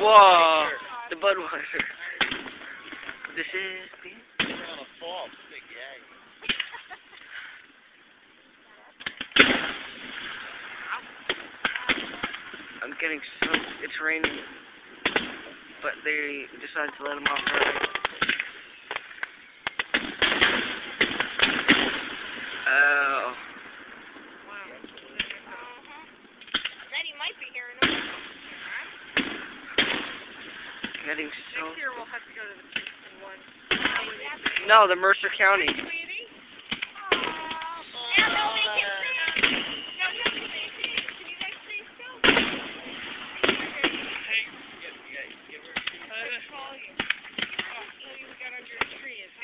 Whoa, the Budweiser. This is the... I'm getting soaked. It's raining, but they decided to let him off early. Oh. Daddy might be here in a minute. Getting so... Next year we'll have to go to the Kingston one. No, the Mercer County.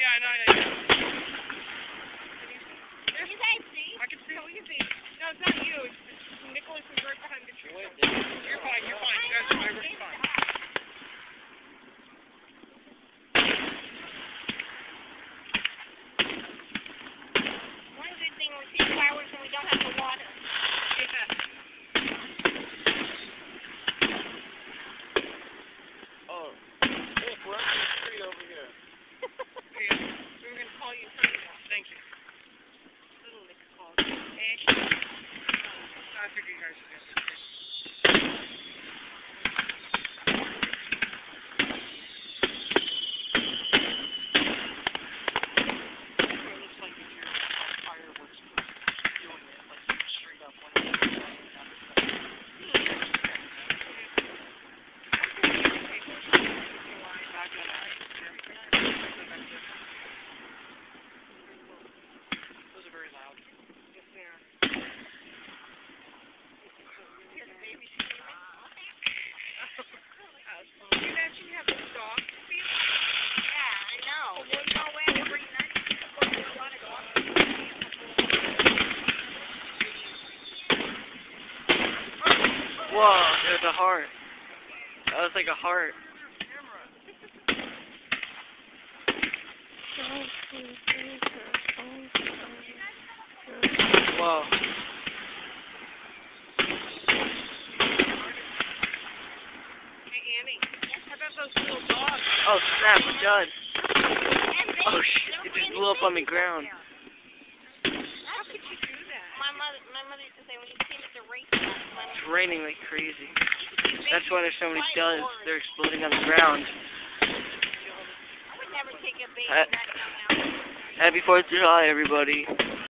Yeah, I know. I can see. No, it's not you. It's Nicholas is right behind the tree. You're fine. You guys are fine. One good thing we see flowers and we don't have to water. Yeah. Oh, Nick, we're on the street over here. We were going to call you first. Thank you. Little Nick called. Hey. I figured you guys were going to do this. It looks like if you're fireworks doing it, like straight up when it's those are very loud. Yes, they are. You mentioned you have a dog to feed? Yeah, I know. We'll go away every night. A lot of dogs. Whoa, there's a heart. That was like a heart. Whoa. Hey, Annie. How about those little dogs? Oh snap, we're done. Oh shit, it just blew up on the ground. How could you do that? My mother used to say when you see the race dogs, It's raining like crazy. That's why there's so many duds. They're exploding on the ground. I would never take a baby that young out. Happy 4th of July, everybody.